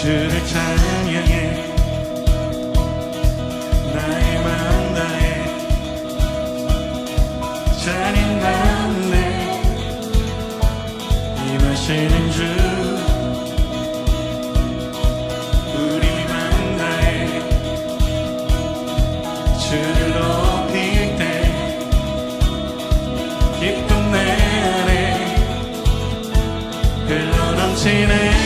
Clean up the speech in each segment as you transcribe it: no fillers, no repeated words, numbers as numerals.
주를 찬양해 나의 마음 다해 찬양 가운데 임하시는 주 우리 마음 다해 주를 높일 때 기쁨 내 안에 흘러넘치네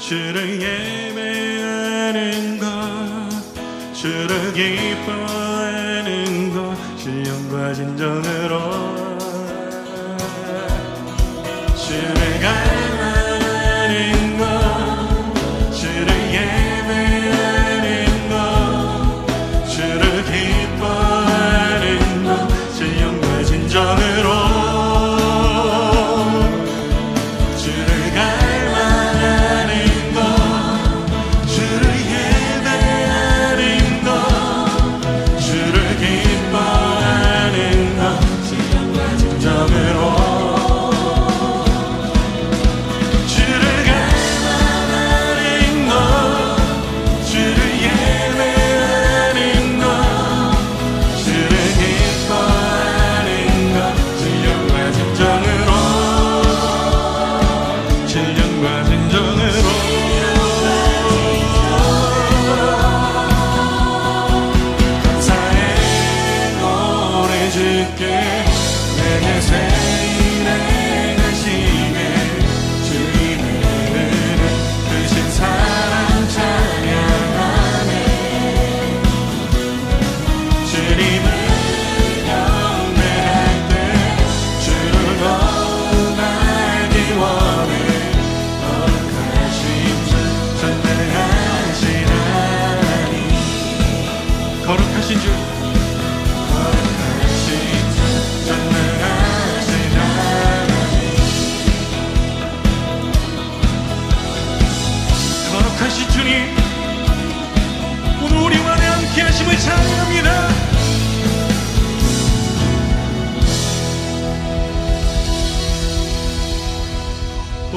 주를 예배하는 것 주를 기뻐하는 것 신령과 진정으로 주를 갈망하는 것 주를 예배하는 것 주를 기뻐하는 것 신령과 진정으로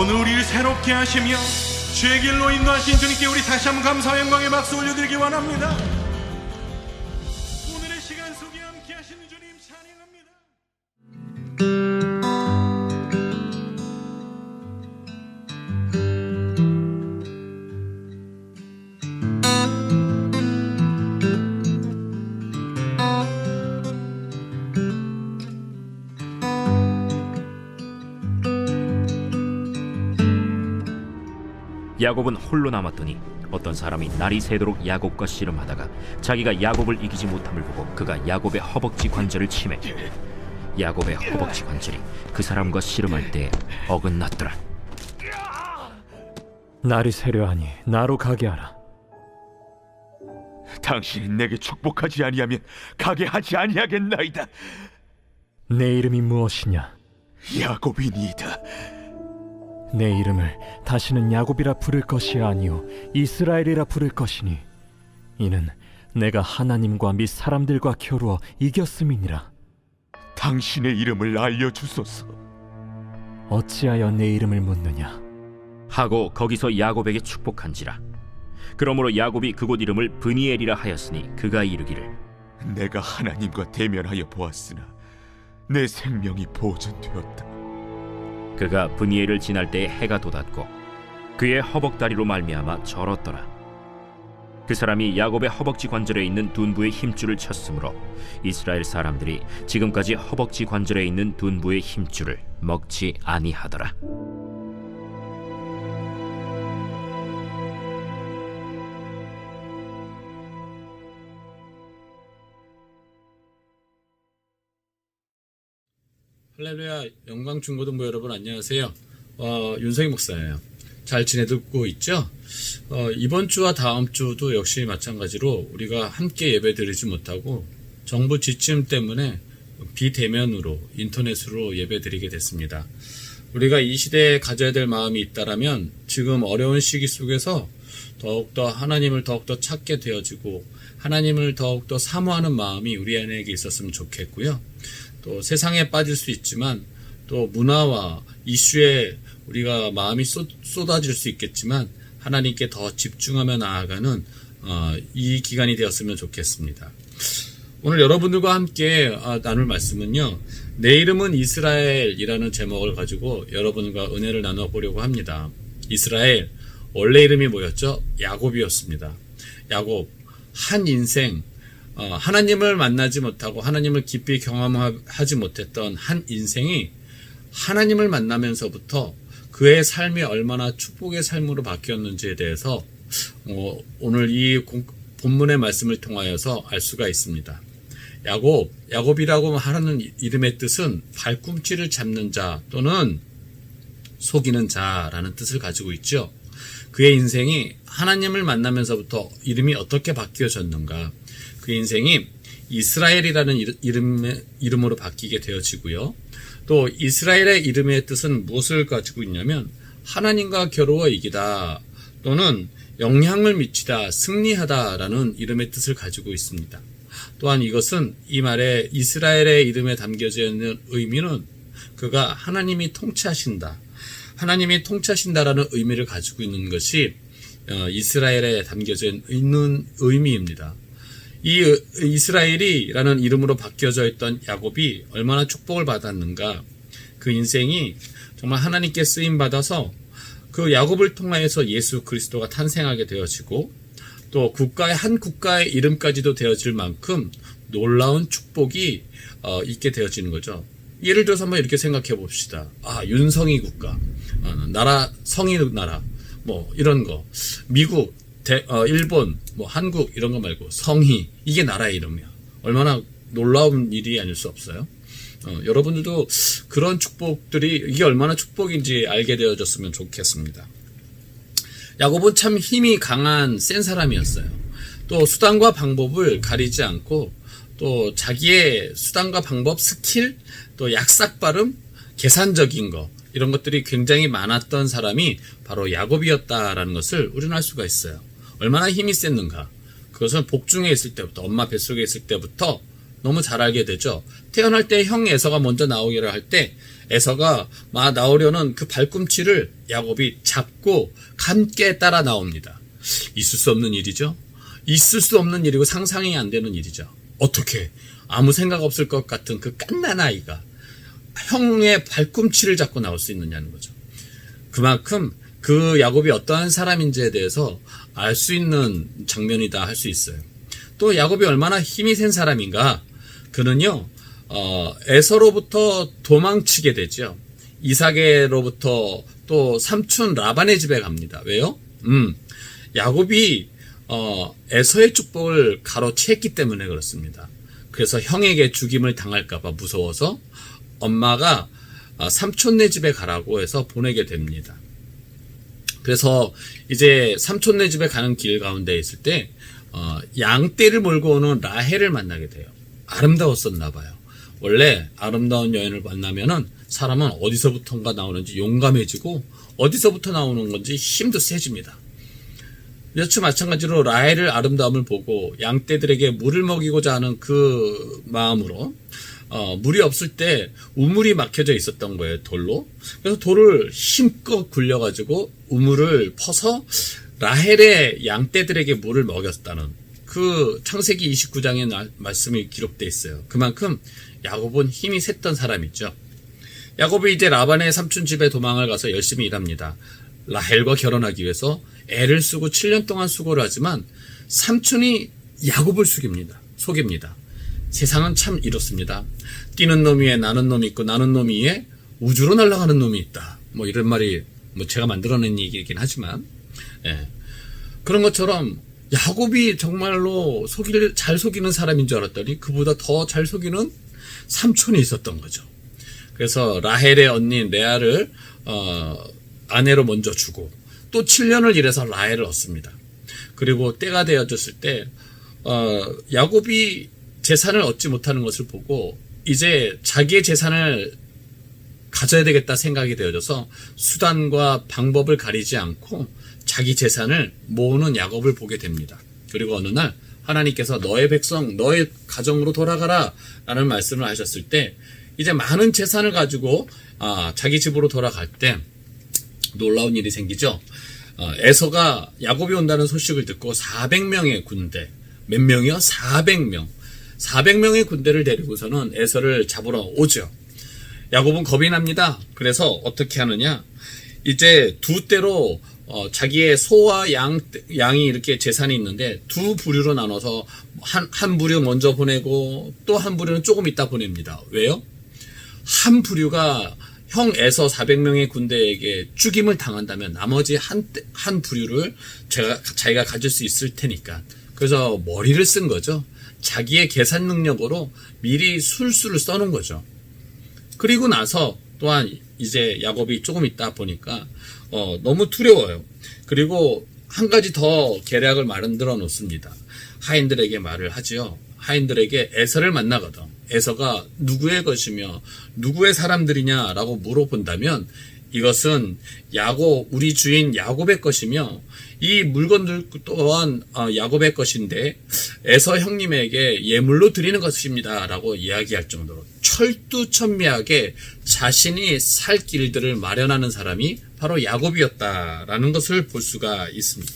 오늘 우리를 새롭게 하시며 주의 길로 인도하신 주님께 우리 다시 한번 감사와 영광의 박수 올려드리기 원합니다. 오늘의 시간 속에 함께 하시는 주님 찬양합니다. 야곱은 홀로 남았더니 어떤 사람이 날이 새도록 야곱과 씨름하다가 자기가 야곱을 이기지 못함을 보고 그가 야곱의 허벅지 관절을 치매 야곱의 허벅지 관절이 그 사람과 씨름할 때 어긋났더라. 날이 새려하니 나로 가게 하라. 당신이 내게 축복하지 아니하면 가게 하지 아니하겠나이다. 내 이름이 무엇이냐? 야곱이니이다. 내 이름을 다시는 야곱이라 부를 것이 아니요 이스라엘이라 부를 것이니 이는 내가 하나님과 및 사람들과 겨루어 이겼음이니라. 당신의 이름을 알려주소서. 어찌하여 내 이름을 묻느냐? 하고 거기서 야곱에게 축복한지라. 그러므로 야곱이 그곳 이름을 브니엘이라 하였으니 그가 이르기를 내가 하나님과 대면하여 보았으나 내 생명이 보존되었다. 그가 브니엘을 지날 때에 해가 돋았고 그의 허벅다리로 말미암아 절었더라. 그 사람이 야곱의 허벅지 관절에 있는 둔부의 힘줄을 쳤으므로 이스라엘 사람들이 지금까지 허벅지 관절에 있는 둔부의 힘줄을 먹지 아니하더라. 할렐루야, 영광 중고등부 여러분 안녕하세요. 윤성희 목사예요. 잘 지내고 있죠? 이번 주와 다음 주도 역시 마찬가지로 우리가 함께 예배 드리지 못하고 정부 지침 때문에 비대면으로 인터넷으로 예배 드리게 됐습니다. 우리가 이 시대에 가져야 될 마음이 있다라면 지금 어려운 시기 속에서 더욱더 하나님을 더욱더 찾게 되어지고 하나님을 더욱더 사모하는 마음이 우리 안에게 있었으면 좋겠고요. 또 세상에 빠질 수 있지만 또 문화와 이슈에 우리가 마음이 쏟아질 수 있겠지만 하나님께 더 집중하며 나아가는 이 기간이 되었으면 좋겠습니다. 오늘 여러분들과 함께 나눌 말씀은요. 내 이름은 이스라엘이라는 제목을 가지고 여러분과 은혜를 나눠보려고 합니다. 이스라엘, 원래 이름이 뭐였죠? 야곱이었습니다. 야곱, 한 인생, 하나님을 만나지 못하고 하나님을 깊이 경험하지 못했던 한 인생이 하나님을 만나면서부터 그의 삶이 얼마나 축복의 삶으로 바뀌었는지에 대해서 오늘 이 본문의 말씀을 통하여서 알 수가 있습니다. 야곱이라고 하는 이름의 뜻은 발꿈치를 잡는 자 또는 속이는 자라는 뜻을 가지고 있죠. 그의 인생이 하나님을 만나면서부터 이름이 어떻게 바뀌어졌는가? 그 인생이 이스라엘이라는 이름으로 바뀌게 되어지고요. 또 이스라엘의 이름의 뜻은 무엇을 가지고 있냐면 하나님과 겨루어 이기다 또는 영향을 미치다, 승리하다라는 이름의 뜻을 가지고 있습니다. 또한 이것은 이 말에 이스라엘의 이름에 담겨져 있는 의미는 그가 하나님이 통치하신다, 하나님이 통치하신다라는 의미를 가지고 있는 것이 이스라엘에 담겨져 있는 의미입니다. 이 이스라엘이라는 이름으로 바뀌어져 있던 야곱이 얼마나 축복을 받았는가. 그 인생이 정말 하나님께 쓰임받아서 그 야곱을 통하여서 예수 그리스도가 탄생하게 되어지고 또 한 국가의 이름까지도 되어질 만큼 놀라운 축복이 있게 되어지는 거죠. 예를 들어서 한번 이렇게 생각해 봅시다. 윤성희 국가, 성희 나라, 이런 거. 미국, 일본, 한국 이런 거 말고 성희, 이게 나라의 이름이야. 얼마나 놀라운 일이 아닐 수 없어요. 여러분들도 그런 축복들이 이게 얼마나 축복인지 알게 되어졌으면 좋겠습니다. 야곱은 참 힘이 강한 센 사람이었어요. 또 수단과 방법을 가리지 않고 또 자기의 수단과 방법, 스킬, 또 약삭 발음, 계산적인 거 이런 것들이 굉장히 많았던 사람이 바로 야곱이었다라는 것을 우리는 알 수가 있어요. 얼마나 힘이 셌는가. 그것은 복중에 있을 때부터, 엄마 뱃속에 있을 때부터 너무 잘 알게 되죠. 태어날 때 형 에서가 먼저 나오기를 할 때 에서가 나오려는 그 발꿈치를 야곱이 잡고 함께 따라 나옵니다. 있을 수 없는 일이죠. 있을 수 없는 일이고 상상이 안 되는 일이죠. 어떻게 아무 생각 없을 것 같은 그 갓난 아이가 형의 발꿈치를 잡고 나올 수 있느냐는 거죠. 그만큼 그 야곱이 어떠한 사람인지에 대해서 알 수 있는 장면이다 할 수 있어요. 또 야곱이 얼마나 힘이 센 사람인가. 그는요 에서로부터 도망치게 되죠. 이삭에로부터 또 삼촌 라반의 집에 갑니다. 왜요? 야곱이 에서의 축복을 가로챘기 때문에 그렇습니다. 그래서 형에게 죽임을 당할까봐 무서워서 엄마가 삼촌네 집에 가라고 해서 보내게 됩니다. 그래서 이제 삼촌네 집에 가는 길 가운데 있을 때 양떼를 몰고 오는 라헬을 만나게 돼요. 아름다웠었나 봐요. 원래 아름다운 여인을 만나면은 사람은 어디서부턴가 나오는지 용감해지고 어디서부터 나오는 건지 힘도 세집니다. 여치 마찬가지로 라헬의 아름다움을 보고 양떼들에게 물을 먹이고자 하는 그 마음으로 물이 없을 때 우물이 막혀져 있었던 거예요, 돌로. 그래서 돌을 힘껏 굴려가지고 우물을 퍼서 라헬의 양떼들에게 물을 먹였다는 그 창세기 29장의 말씀이 기록되어 있어요. 그만큼 야곱은 힘이 셌던 사람이죠. 야곱이 이제 라반의 삼촌 집에 도망을 가서 열심히 일합니다. 라헬과 결혼하기 위해서 애를 쓰고 7년 동안 수고를 하지만 삼촌이 야곱을 속입니다. 세상은 참 이렇습니다. 뛰는 놈 위에 나는 놈이 있고 나는 놈 위에 우주로 날아가는 놈이 있다. 뭐 이런 말이 제가 만들어낸 얘기이긴 하지만 그런 것처럼 야곱이 정말로 잘 속이는 사람인 줄 알았더니 그보다 더 잘 속이는 삼촌이 있었던 거죠. 그래서 라헬의 언니 레아를 아내로 먼저 주고 또 7년을 일해서 라헬을 얻습니다. 그리고 때가 되어졌을 때 야곱이 재산을 얻지 못하는 것을 보고 이제 자기의 재산을 가져야 되겠다 생각이 되어져서 수단과 방법을 가리지 않고 자기 재산을 모으는 야곱을 보게 됩니다. 그리고 어느 날 하나님께서 너의 백성, 너의 가정으로 돌아가라 라는 말씀을 하셨을 때 이제 많은 재산을 가지고 자기 집으로 돌아갈 때 놀라운 일이 생기죠. 에서가 야곱이 온다는 소식을 듣고 400명의 군대, 몇 명이요? 400명. 400명의 군대를 데리고서는 에서를 잡으러 오죠. 야곱은 겁이 납니다. 그래서 어떻게 하느냐? 이제 두 때로 자기의 소와 양이 이렇게 재산이 있는데 두 부류로 나눠서 한 부류 먼저 보내고 또 한 부류는 조금 있다 보냅니다. 왜요? 한 부류가 형 에서 400명의 군대에게 죽임을 당한다면 나머지 한 부류를 자기가 가질 수 있을 테니까. 그래서 머리를 쓴 거죠. 자기의 계산 능력으로 미리 술수를 써놓은 거죠. 그리고 나서 또한 이제 야곱이 조금 있다 보니까 너무 두려워요. 그리고 한 가지 더 계략을 만들어 놓습니다. 하인들에게 말을 하지요. 하인들에게 에서를 만나거든. 에서가 누구의 것이며 누구의 사람들이냐라고 물어본다면 이것은 우리 주인 야곱의 것이며 이 물건들 또한 야곱의 것인데 에서 형님에게 예물로 드리는 것입니다 라고 이야기할 정도로 철두철미하게 자신이 살 길들을 마련하는 사람이 바로 야곱이었다라는 것을 볼 수가 있습니다.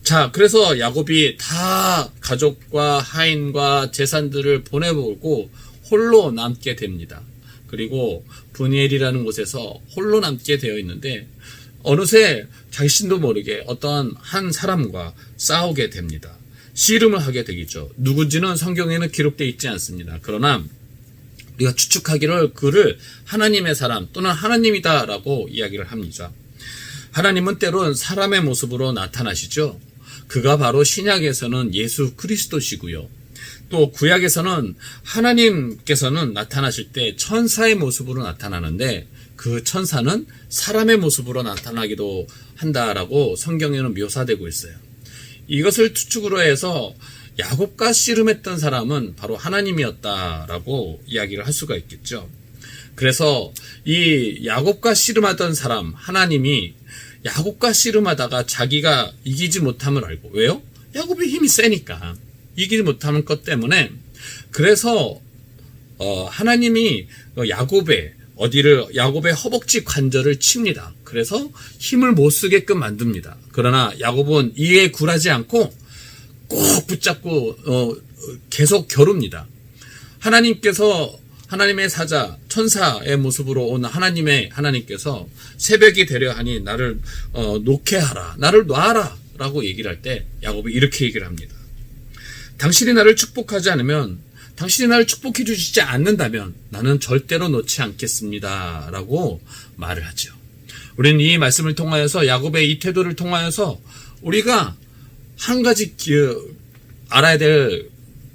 자, 그래서 야곱이 다 가족과 하인과 재산들을 보내보고 홀로 남게 됩니다. 그리고 브니엘이라는 곳에서 홀로 남게 되어 있는데 어느새 자신도 모르게 어떤 한 사람과 싸우게 됩니다. 씨름을 하게 되겠죠. 누군지는 성경에는 기록되어 있지 않습니다. 그러나 우리가 추측하기를 그를 하나님의 사람 또는 하나님이다라고 이야기를 합니다. 하나님은 때론 사람의 모습으로 나타나시죠. 그가 바로 신약에서는 예수 그리스도시고요. 또 구약에서는 하나님께서는 나타나실 때 천사의 모습으로 나타나는데 그 천사는 사람의 모습으로 나타나기도 한다라고 성경에는 묘사되고 있어요. 이것을 추측으로 해서 야곱과 씨름했던 사람은 바로 하나님이었다라고 이야기를 할 수가 있겠죠. 그래서 이 야곱과 씨름하던 사람 하나님이 야곱과 씨름하다가 자기가 이기지 못함을 알고 왜요? 야곱이 힘이 세니까 이기지 못하는 것 때문에 그래서 하나님이 야곱의 허벅지 관절을 칩니다. 그래서 힘을 못 쓰게끔 만듭니다. 그러나 야곱은 이에 굴하지 않고 꼭 붙잡고 계속 겨룹니다. 하나님의 사자 천사의 모습으로 온 하나님께서 새벽이 되려 하니 나를 놓게 하라, 나를 놔라 라고 얘기를 할 때 야곱이 이렇게 얘기를 합니다. 당신이 나를 축복하지 않으면, 당신이 나를 축복해 주시지 않는다면 나는 절대로 놓지 않겠습니다 라고 말을 하죠. 우리는 이 말씀을 통하여서 야곱의 이 태도를 통하여서 우리가 한 가지 알아야 될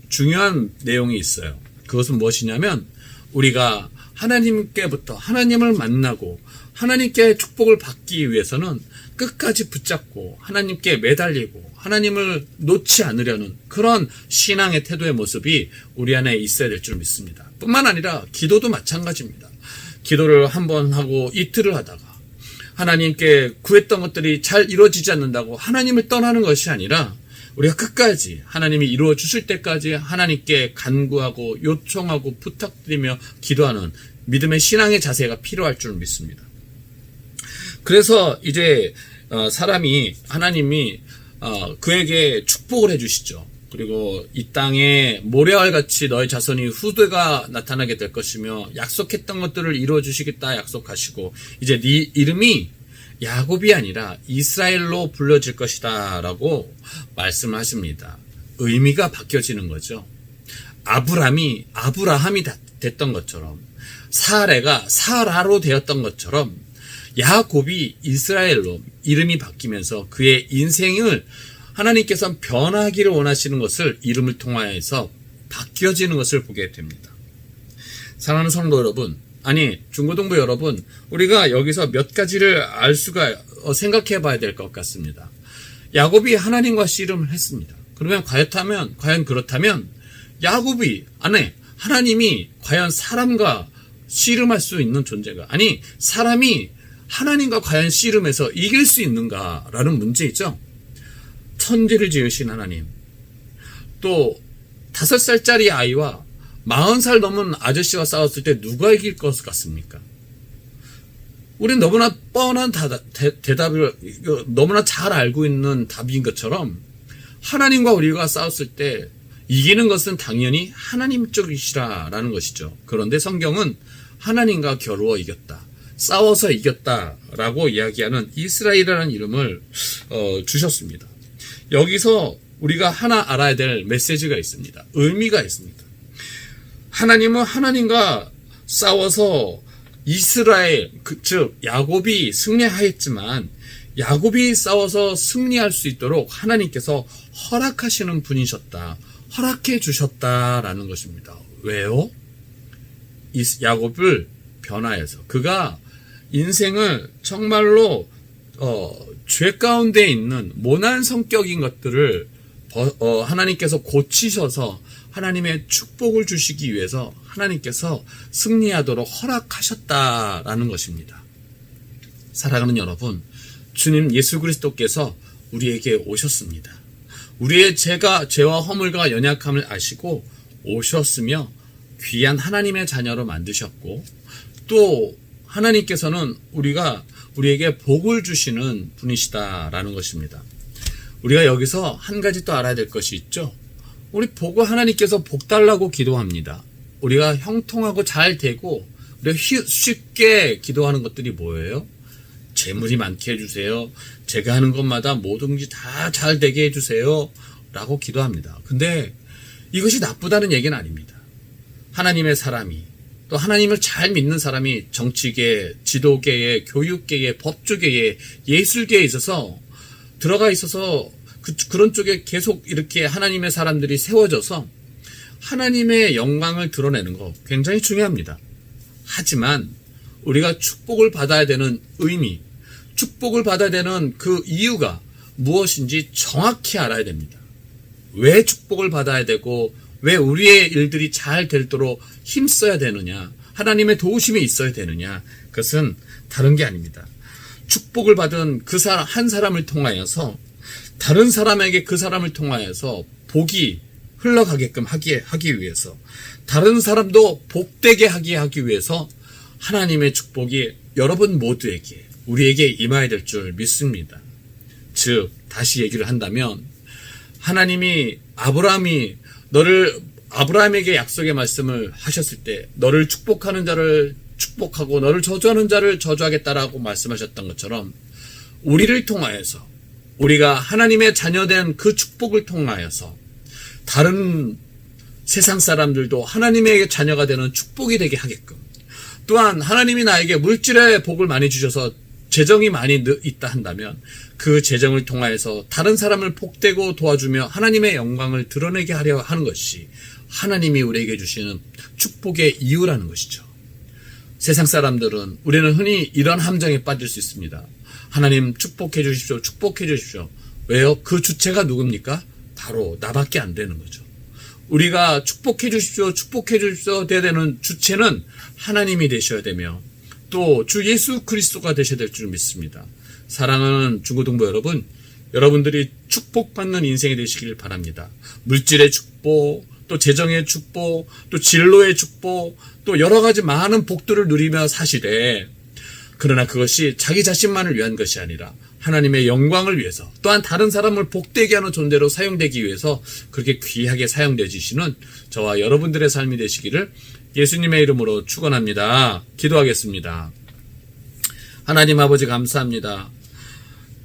중요한 내용이 있어요. 그것은 무엇이냐면 우리가 하나님께부터 하나님을 만나고 하나님께 축복을 받기 위해서는 끝까지 붙잡고 하나님께 매달리고 하나님을 놓지 않으려는 그런 신앙의 태도의 모습이 우리 안에 있어야 될 줄 믿습니다. 뿐만 아니라 기도도 마찬가지입니다. 기도를 한 번 하고 이틀을 하다가 하나님께 구했던 것들이 잘 이루어지지 않는다고 하나님을 떠나는 것이 아니라 우리가 끝까지 하나님이 이루어 주실 때까지 하나님께 간구하고 요청하고 부탁드리며 기도하는 믿음의 신앙의 자세가 필요할 줄 믿습니다. 그래서 이제 사람이 하나님이 그에게 축복을 해주시죠. 그리고 이 땅에 모래알같이 너의 자손이 후대가 나타나게 될 것이며 약속했던 것들을 이루어주시겠다 약속하시고 이제 네 이름이 야곱이 아니라 이스라엘로 불려질 것이다 라고 말씀을 하십니다. 의미가 바뀌어지는 거죠. 아브라함이 됐던 것처럼 사레가 사라로 되었던 것처럼 야곱이 이스라엘로 이름이 바뀌면서 그의 인생을 하나님께서 변화하기를 원하시는 것을 이름을 통하여서 바뀌어지는 것을 보게 됩니다. 사랑하는 성도 여러분, 아니 중고등부 여러분, 우리가 여기서 몇 가지를 알 수가 생각해 봐야 될 것 같습니다. 야곱이 하나님과 씨름을 했습니다. 그러면 과연 그렇다면 야곱이 하나님이 과연 사람과 씨름할 수 있는 존재가 사람이 하나님과 과연 씨름해서 이길 수 있는가라는 문제이죠. 천지를 지으신 하나님, 또 5살짜리 아이와 40살 넘은 아저씨와 싸웠을 때 누가 이길 것 같습니까? 우린 너무나 뻔한 대답을 너무나 잘 알고 있는 답인 것처럼 하나님과 우리가 싸웠을 때 이기는 것은 당연히 하나님 쪽이시라라는 것이죠. 그런데 성경은 하나님과 겨루어 이겼다, 싸워서 이겼다라고 이야기하는 이스라엘이라는 이름을 주셨습니다. 여기서 우리가 하나 알아야 될 메시지가 있습니다. 의미가 있습니다. 하나님은 하나님과 싸워서 이스라엘, 즉 야곱이 승리하였지만 야곱이 싸워서 승리할 수 있도록 하나님께서 허락하시는 분이셨다, 허락해 주셨다라는 것입니다. 왜요? 야곱을 변화해서 그가 인생을 정말로 죄 가운데 있는 모난 성격인 것들을 하나님께서 고치셔서 하나님의 축복을 주시기 위해서 하나님께서 승리하도록 허락하셨다라는 것입니다. 사랑하는 여러분, 주님 예수 그리스도께서 우리에게 오셨습니다. 우리의 죄와 허물과 연약함을 아시고 오셨으며 귀한 하나님의 자녀로 만드셨고, 또 하나님께서는 우리에게 복을 주시는 분이시다라는 것입니다. 우리가 여기서 한 가지 또 알아야 될 것이 있죠. 우리 하나님께서 복 달라고 기도합니다. 우리가 형통하고 잘 되고 우리가 쉽게 기도하는 것들이 뭐예요? 재물이 많게 해주세요. 제가 하는 것마다 뭐든지 다 잘 되게 해주세요. 라고 기도합니다. 근데 이것이 나쁘다는 얘기는 아닙니다. 하나님의 사람이, 또 하나님을 잘 믿는 사람이 정치계, 지도계에, 교육계에, 법조계에, 예술계에 들어가 있어서 그런 쪽에 계속 이렇게 하나님의 사람들이 세워져서 하나님의 영광을 드러내는 거 굉장히 중요합니다. 하지만 우리가 축복을 받아야 되는 의미, 축복을 받아야 되는 그 이유가 무엇인지 정확히 알아야 됩니다. 왜 축복을 받아야 되고 왜 우리의 일들이 잘 되도록 힘써야 되느냐, 하나님의 도우심이 있어야 되느냐, 그것은 다른 게 아닙니다. 축복을 받은 한 사람을 통하여서 다른 사람에게 그 사람을 통하여서 복이 흘러가게끔 하기 위해서, 다른 사람도 복되게 하기 위해서 하나님의 축복이 여러분 모두에게, 우리에게 임해야 될 줄 믿습니다. 즉, 다시 얘기를 한다면 하나님이 아브라함에게 약속의 말씀을 하셨을 때 너를 축복하는 자를 축복하고 너를 저주하는 자를 저주하겠다라고 말씀하셨던 것처럼 우리를 통하여서, 우리가 하나님의 자녀된 그 축복을 통하여서 다른 세상 사람들도 하나님의 자녀가 되는 축복이 되게 하게끔, 또한 하나님이 나에게 물질의 복을 많이 주셔서 재정이 많이 있다 한다면 그 재정을 통하여서 다른 사람을 복되고 도와주며 하나님의 영광을 드러내게 하려 하는 것이 하나님이 우리에게 주시는 축복의 이유라는 것이죠. 세상 사람들은 우리는 흔히 이런 함정에 빠질 수 있습니다. 하나님 축복해 주십시오. 축복해 주십시오. 왜요? 그 주체가 누굽니까? 바로 나밖에 안 되는 거죠. 우리가 축복해 주십시오. 축복해 주십시오. 되어야 되는 주체는 하나님이 되셔야 되며 또 주 예수 그리스도가 되셔야 될 줄 믿습니다. 사랑하는 중고등부 여러분, 여러분들이 축복받는 인생이 되시길 바랍니다. 물질의 축복, 또 재정의 축복, 또 진로의 축복, 또 여러 가지 많은 복들을 누리며 사시되 그러나 그것이 자기 자신만을 위한 것이 아니라 하나님의 영광을 위해서 또한 다른 사람을 복되게 하는 존재로 사용되기 위해서 그렇게 귀하게 사용되시는 저와 여러분들의 삶이 되시기를 예수님의 이름으로 축원합니다. 기도하겠습니다. 하나님 아버지 감사합니다.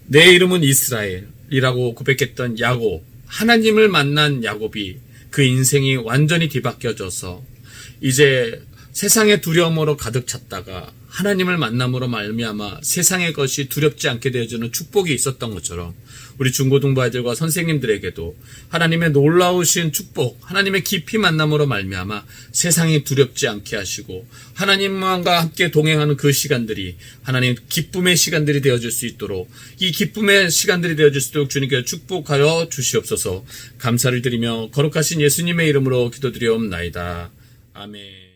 내 이름은 이스라엘이라고 고백했던 야곱, 하나님을 만난 야곱이 그 인생이 완전히 뒤바뀌어져서 이제 세상의 두려움으로 가득 찼다가 하나님을 만남으로 말미암아 세상의 것이 두렵지 않게 되어지는 축복이 있었던 것처럼 우리 중고등부 아이들과 선생님들에게도 하나님의 놀라우신 축복, 하나님의 깊이 만남으로 말미암아 세상이 두렵지 않게 하시고 하나님과 함께 동행하는 그 시간들이 하나님 기쁨의 시간들이 되어질 수 있도록 이 기쁨의 시간들이 되어질 수 있도록 주님께 축복하여 주시옵소서. 감사를 드리며 거룩하신 예수님의 이름으로 기도드리옵나이다. 아멘.